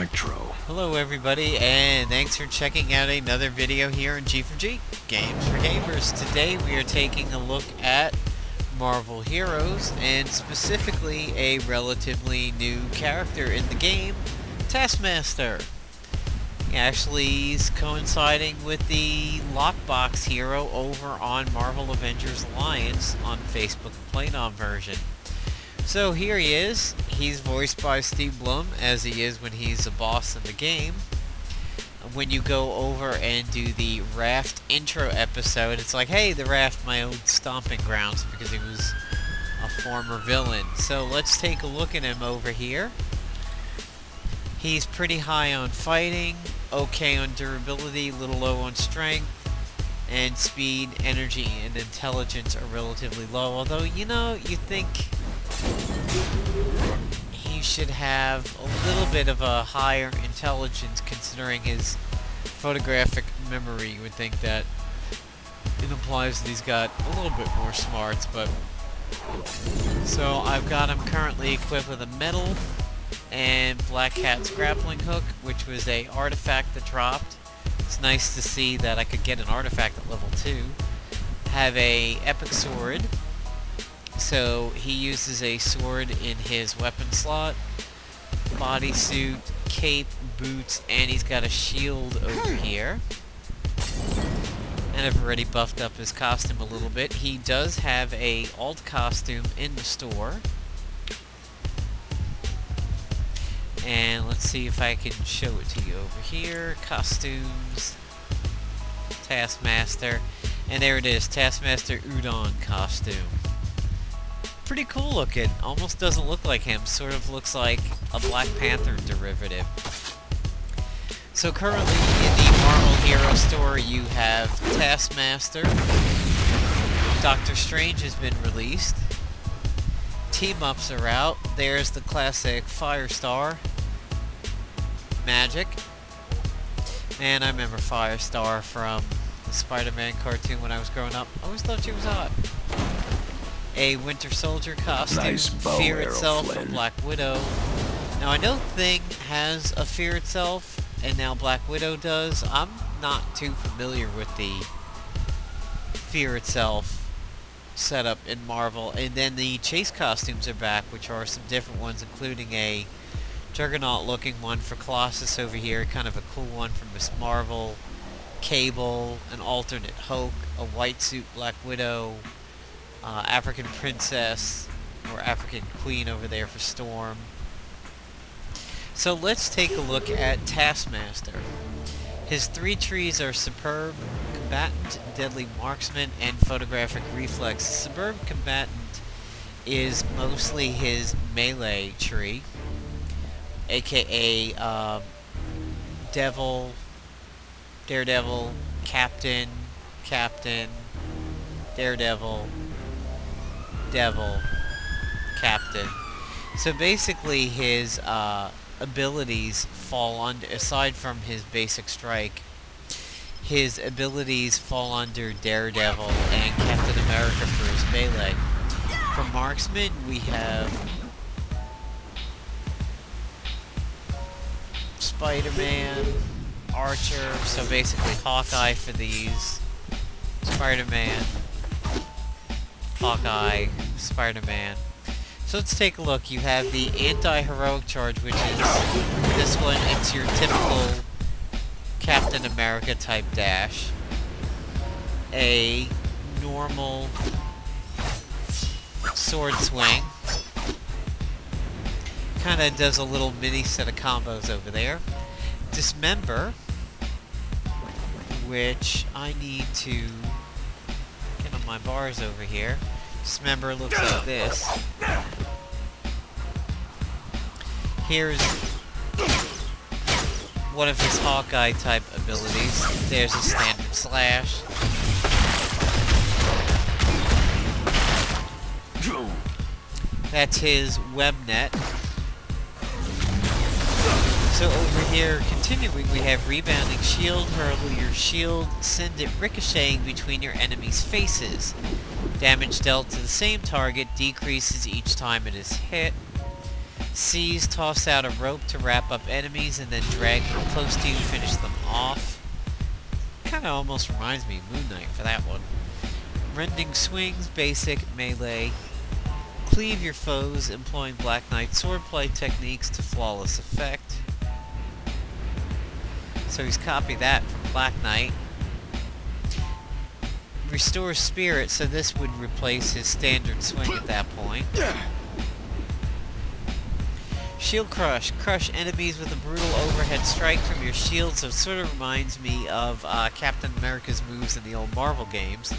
Electro. Hello everybody, and thanks for checking out another video here on G4G, Games for Gamers. Today we are taking a look at Marvel Heroes, and specifically a relatively new character in the game, Taskmaster. He actually is coinciding with the Lockbox hero over on Marvel Avengers Alliance on Facebook Playnon version. So here he is. He's voiced by Steve Blum, as he is when he's a boss in the game. When you go over and do the Raft intro episode, it's like, hey, the Raft, my old stomping grounds, because he was a former villain. So let's take a look at him over here. He's pretty high on fighting, okay on durability, little low on strength, and speed, energy, and intelligence are relatively low. Although, you know, you think he should have a little bit of a higher intelligence considering his photographic memory. You would think that it implies that he's got a little bit more smarts, but... So I've got him currently equipped with a medal and Black Cat's grappling hook, which was a artifact that dropped. It's nice to see that I could get an artifact at level 2. Have a epic sword. So he uses a sword in his weapon slot, bodysuit, cape, boots, and he's got a shield over here. And I've already buffed up his costume a little bit. He does have a alt costume in the store. And let's see if I can show it to you over here. Costumes, Taskmaster, and there it is, Taskmaster Udon costume. Pretty cool looking. Almost doesn't look like him. Sort of looks like a Black Panther derivative. So currently in the Marvel Hero store you have Taskmaster. Doctor Strange has been released. Team-ups are out. There's the classic Firestar. Magic. Man, I remember Firestar from the Spiderman cartoon when I was growing up. I always thought she was hot. A Winter Soldier costume, Nice bow, Fear Arrow itself, Flynn. Black Widow. Now I know Thing has a Fear itself, and now Black Widow does. I'm not too familiar with the Fear itself setup in Marvel. And then the chase costumes are back, which are some different ones, including a Juggernaut looking one for Colossus over here, kind of a cool one from Miss Marvel, Cable, an alternate Hulk, a white suit Black Widow, African Princess, or African Queen over there for Storm. So let's take a look at Taskmaster. His 3 trees are Superb, Combatant, Deadly Marksman, and Photographic Reflex. Superb Combatant is mostly his melee tree, aka Devil, Daredevil, Captain, Daredevil, Devil, Captain. So basically his abilities fall under, aside from his basic strike, his abilities fall under Daredevil and Captain America for his melee. For Marksman we have Spiderman, Archer, so basically Hawkeye for these, Spiderman, Hawkeye, Spiderman. So let's take a look. You have the anti-heroic charge, which is this one. It's your typical Captain America type dash. A normal sword swing. Kind of does a little mini set of combos over there. Dismember, which I need to get on my bars over here. Dismember looks like this. Here's one of his Hawkeye type abilities. There's a standard slash. That's his web net. So over here, continuing, we have Rebounding Shield. Hurl your shield, send it ricocheting between your enemy's faces. Damage dealt to the same target decreases each time it is hit. C's toss out a rope to wrap up enemies and then drag them close to you to finish them off. Kinda almost reminds me of Moon Knight for that one. Rending swings, basic, melee. Cleave your foes, employing Black Knight swordplay techniques to flawless effect. So he's copied that from Black Knight. Restores spirit, so this would replace his standard swing at that point. Shield Crush. Crush enemies with a brutal overhead strike from your shield, so it sort of reminds me of Captain America's moves in the old Marvel games.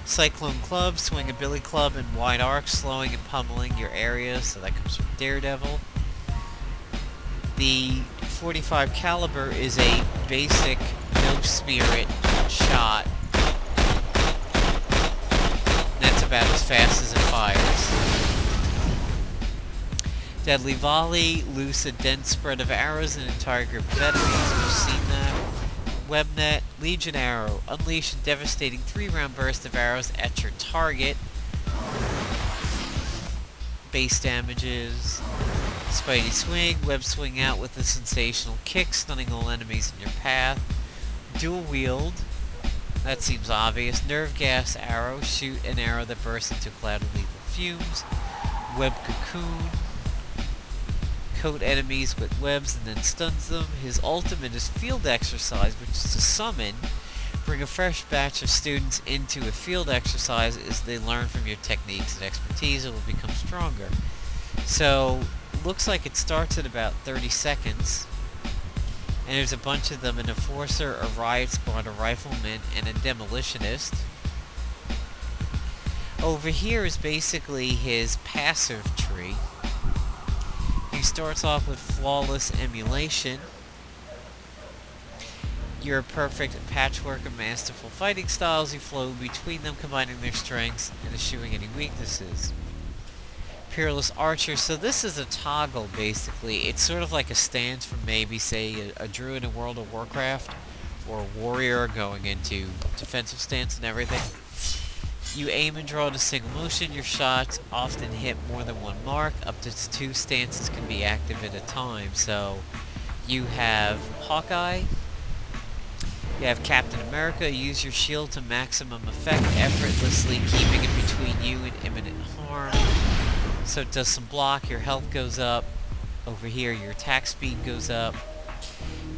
Cyclone Club. Swing a billy club in wide arcs, slowing and pummeling your area, so that comes from Daredevil. The 45 caliber is a basic no spirit shot. That's about as fast as it fires. Deadly Volley, loose a dense spread of arrows in an entire group of enemies. We've seen that. Webnet, Legion Arrow, unleash a devastating 3-round burst of arrows at your target. Base damages. Spidey Swing, web swing out with a sensational kick, stunning all enemies in your path. Dual Wield, that seems obvious. Nerve Gas Arrow, shoot an arrow that bursts into a cloud of lethal fumes. Web Cocoon, coat enemies with webs and then stuns them. His ultimate is Field Exercise, which is to summon. Bring a fresh batch of students into a field exercise. As they learn from your techniques and expertise, it will become stronger. So, looks like it starts at about 30 seconds. And there's a bunch of them: an enforcer, a riot squad, a rifleman, and a demolitionist. Over here is basically his passive tree. He starts off with Flawless Emulation. You're a perfect patchwork of masterful fighting styles. You flow between them, combining their strengths and eschewing any weaknesses. Peerless Archer. So this is a toggle, basically. It's sort of like a stance from maybe, say, a druid in World of Warcraft, or a warrior going into defensive stance and everything. You aim and draw in a single motion. Your shots often hit more than one mark. Up to 2 stances can be active at a time. So you have Hawkeye. You have Captain America. Use your shield to maximum effect, effortlessly keeping it between you and imminent harm. So it does some block. Your health goes up. Over here, your attack speed goes up.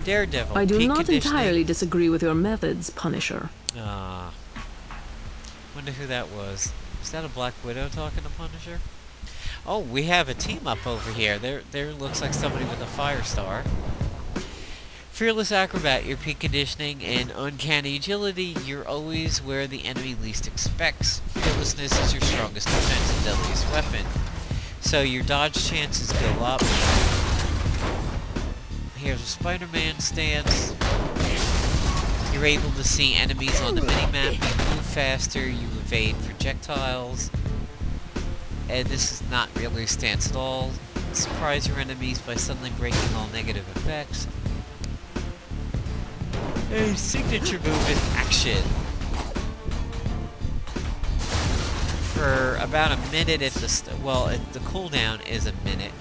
Daredevil. I do not entirely disagree with your methods, Punisher. Wonder who that was. Is that a Black Widow talking to Punisher? Oh, we have a team up over here. There looks like somebody with a fire star. Fearless Acrobat. Your peak conditioning and uncanny agility. You're always where the enemy least expects. Fearlessness is your strongest defense and deadliest weapon. So your dodge chances go up. Here's a Spiderman stance. You're able to see enemies on the minimap. You move faster. You evade projectiles. And this is not really a stance at all. Surprise your enemies by suddenly breaking all negative effects. A signature move in action. For about a minute at the the cooldown is a minute.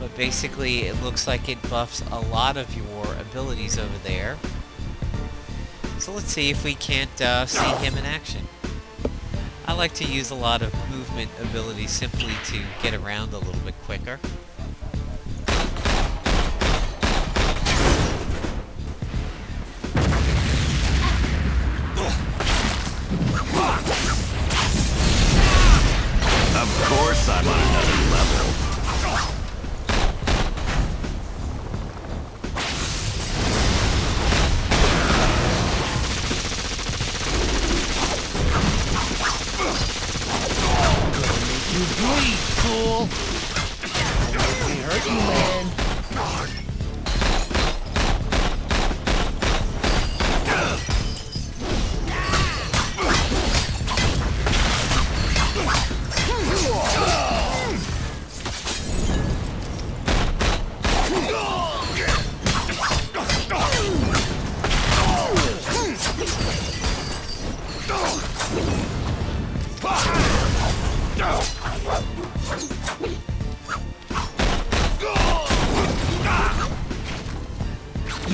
But basically it looks like it buffs a lot of your abilities over there. So let's see if we can't see him in action. I like to use a lot of movement abilities simply to get around a little bit quicker. Of course I'm on another level. You bleed, fool!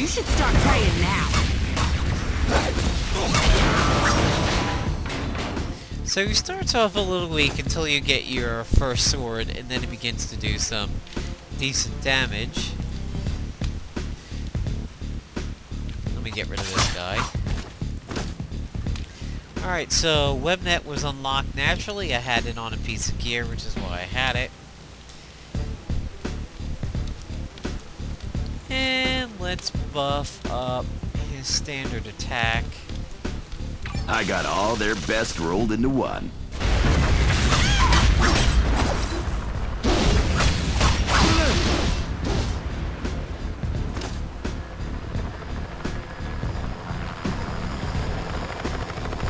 should start praying now. So he starts off a little weak until you get your first sword, and then it begins to do some decent damage. Let me get rid of this guy. Alright, so webnet was unlocked naturally. I had it on a piece of gear, which is why I had it. And let's buff up his standard attack. I got all their best rolled into one.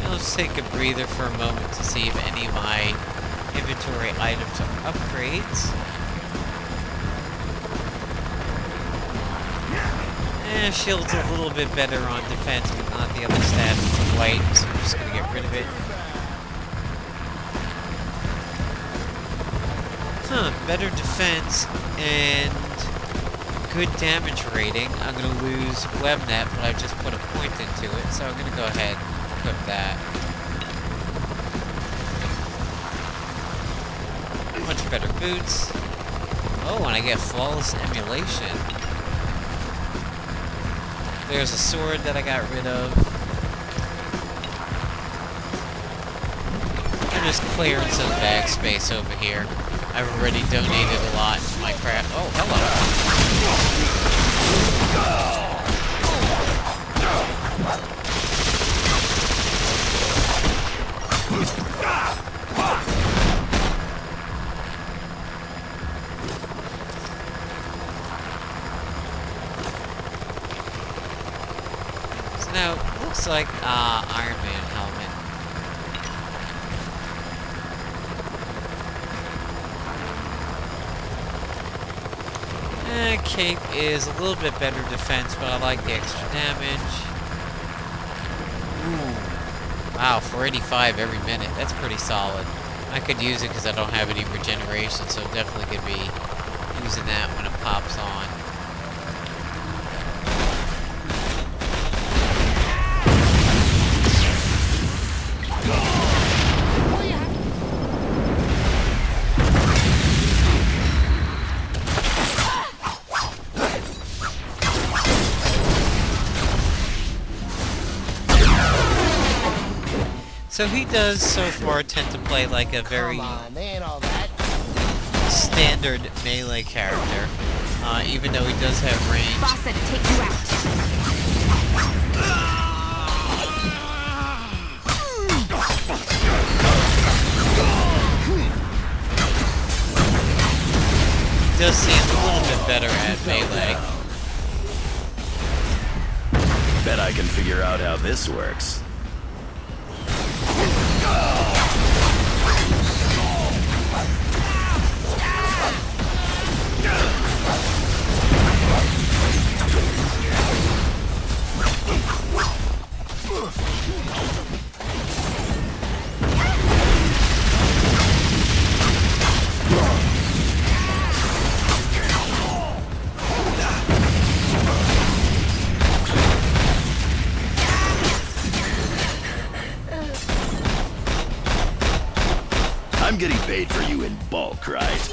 Now let's take a breather for a moment to see if any of my inventory items are upgrades. Shield's a little bit better on defense, but not the other stats. It's white, so I'm just gonna get rid of it. Better defense and good damage rating. I'm gonna lose webnet, but I just put a point into it, so I'm gonna go ahead and equip that. Much better boots. Oh, and I get flawless emulation. There's a sword that I got rid of. I'm just clearing some bag space over here. I've already donated a lot to my craft. Oh, now, it looks like Iron Man helmet. Cape is a little bit better defense, but I like the extra damage. Ooh. Wow, 485 every minute. That's pretty solid. I could use it because I don't have any regeneration, so definitely could be using that when it pops on. So he does, so far, tend to play like a very standard melee character, even though he does have range. Boss said to take you out. He does seem a little bit better at melee. Bet I can figure out how this works. I'm getting paid for you in bulk, right?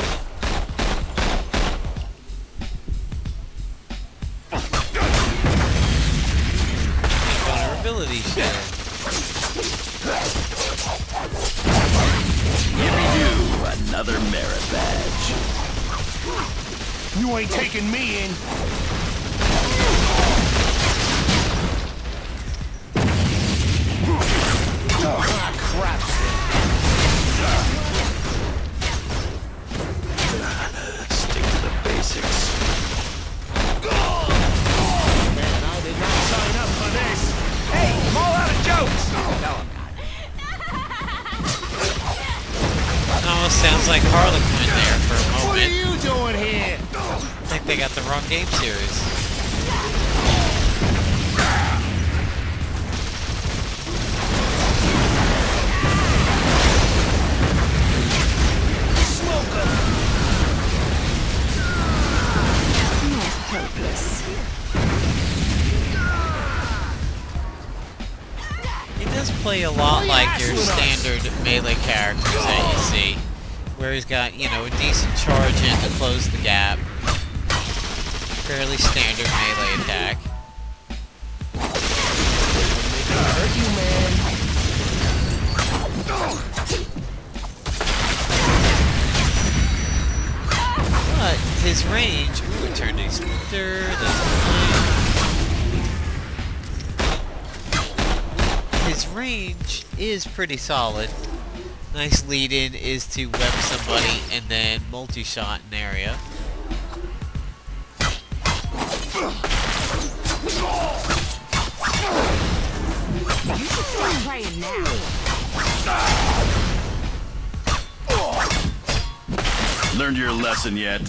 Vulnerability shield. Give you another merit badge. You ain't taking me in. Ah, crap. Stick to the basics. Man, I did not sign up for this. Hey, I'm all out of jokes. No, I'm not. It almost sounds like Harlequin there for a moment. What are you doing here? I think they got the wrong game series. Not hopeless. play a lot like your standard melee characters that you see, where he's got, you know, a decent charge in to close the gap. Fairly standard melee attack. Hurt you, man. But his range, ooh, eternity splinter, that's fine. His range is pretty solid. Nice lead-in is to web somebody and then multi-shot an area. You should start praying now. Learned your lesson yet?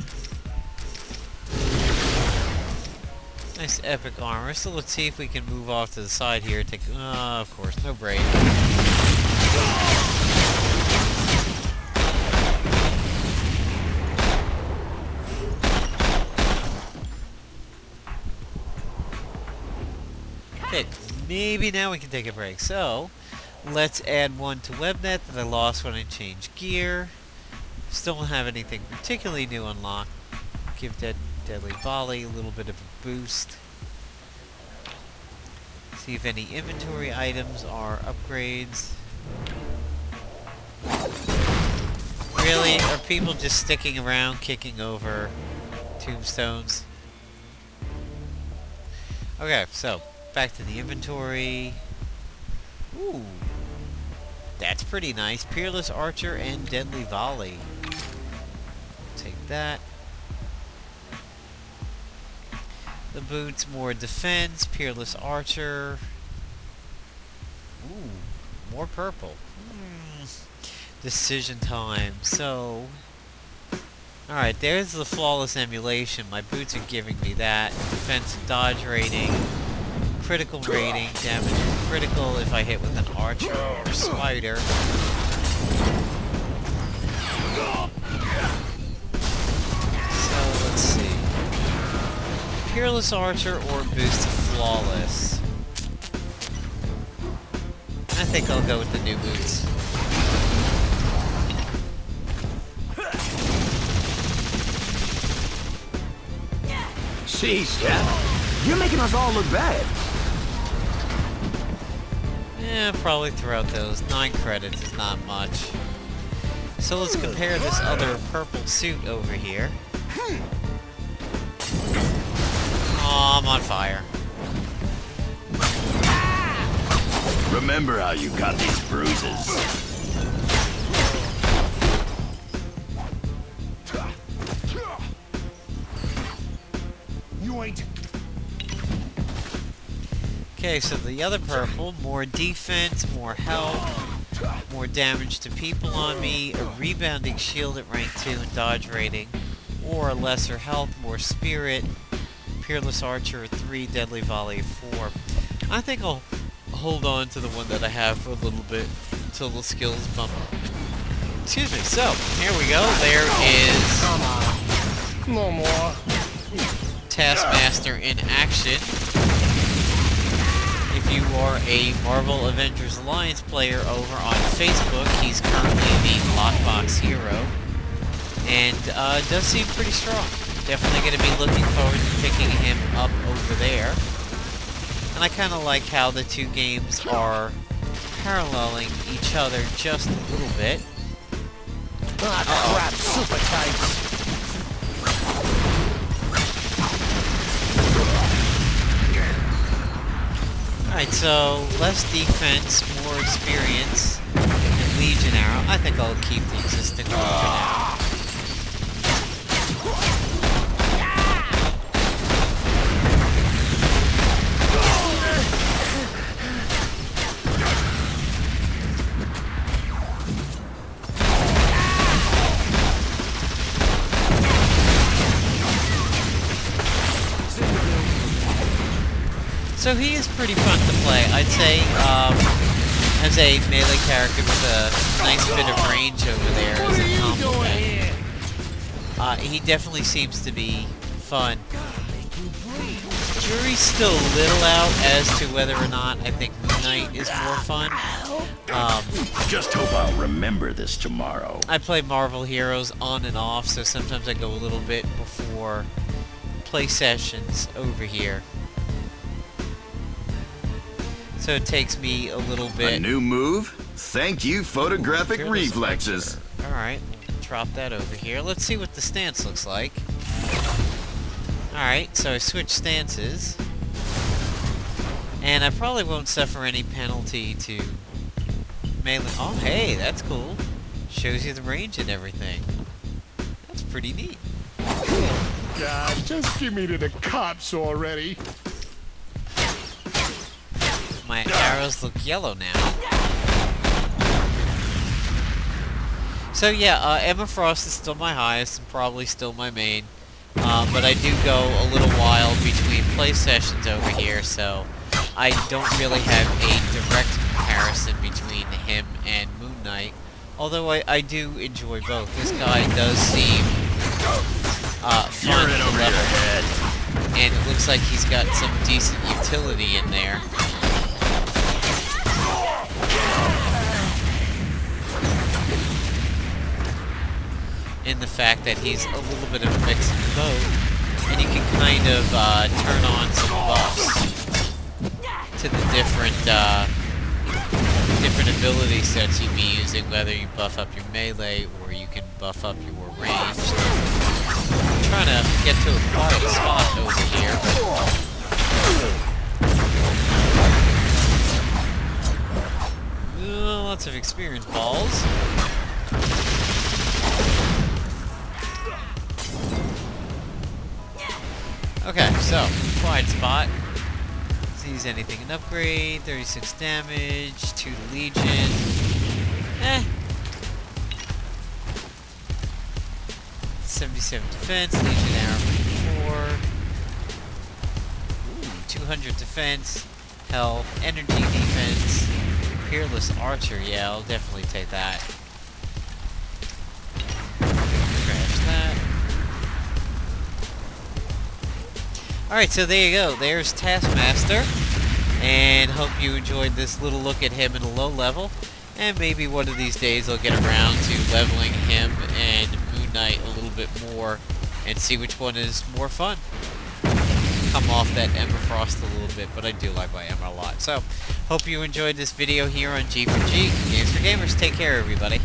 Nice epic armor. So let's see if we can move off to the side here. Take, of course, no break. Okay, maybe now we can take a break. So, let's add one to WebNet that I lost when I changed gear. Still don't have anything particularly new unlocked. Give Deadly Volley a little bit of a boost. See if any inventory items are upgrades. Really? Are people just sticking around kicking over tombstones? Okay, so back to the inventory. Ooh, that's pretty nice. Peerless Archer and Deadly Volley. Take that. The boots, more defense. Peerless Archer. Ooh, more purple. Decision time. So, alright, there's the flawless emulation. My boots are giving me that. Defense and dodge rating. Critical rating. Damage critical if I hit with an archer or spider. So, let's see. Peerless Archer or boosted flawless? I think I'll go with the new boots. Sheesh, Cap. You're making us all look bad. Yeah, probably throughout those. 9 credits is not much. So let's compare this other purple suit over here. Oh, I'm on fire. Remember how you got these bruises. You ain't. Okay, so the other purple, more defense, more health, more damage to people on me, a rebounding shield at rank 2 and dodge rating, or lesser health, more spirit, Peerless Archer 3, Deadly Volley 4. I think I'll hold on to the one that I have for a little bit until the skills bump up. Excuse me. So, here we go. There is No more. Taskmaster in action. If you are a Marvel Avengers Alliance player over on Facebook, he's currently the Lockbox hero. And does seem pretty strong. Definitely going to be looking forward to picking him up over there. And I kind of like how the two games are paralleling each other just a little bit. Ah, crap, super tight. Alright, so less defense, more experience, and Legion Arrow. I think I'll keep the existing one for now. So he is pretty fun to play. I'd say, as a melee character with a nice bit of range over there as a compliment. He definitely seems to be fun. jury's still a little out as to whether or not I think Moon Knight is more fun. Just hope I'll remember this tomorrow. I play Marvel Heroes on and off, so sometimes I go a little bit before play sessions over here. So it takes me a little bit. A new move? Thank you, photographic Fearless reflexes. Lecture. Alright, drop that over here. Let's see what the stance looks like. Alright, so I switch stances. And I probably won't suffer any penalty to melee. Oh, hey, that's cool. Shows you the range and everything. That's pretty neat. God, just give me to the cops already. My arrows look yellow now. So yeah, Emma Frost is still my highest and probably still my main. But I do go a little while between play sessions over here, so I don't really have a direct comparison between him and Moon Knight. Although I do enjoy both. This guy does seem fun to level. And it looks like he's got some decent utility in there. In the fact that he's a little bit of a mix of both, and you can kind of turn on some buffs to the different ability sets you'd be using, whether you buff up your melee or you can buff up your range. I'm trying to get to a quiet spot over here. Lots of experience balls. Okay, so, quiet spot. Sees anything an upgrade, 36 damage, 2 to Legion. 77 defense, Legion arrow 4. Ooh, 200 defense, health, energy defense, Peerless Archer, yeah, I'll definitely take that. Crash that. Alright, so there you go. There's Taskmaster. And hope you enjoyed this little look at him in a low level. And maybe one of these days I'll get around to leveling him and Moon Knight a little bit more and see which one is more fun. Come off that Emma Frost a little bit, but I do like my Emma a lot. So, hope you enjoyed this video here on G4G. Games for Gamers. Take care, everybody.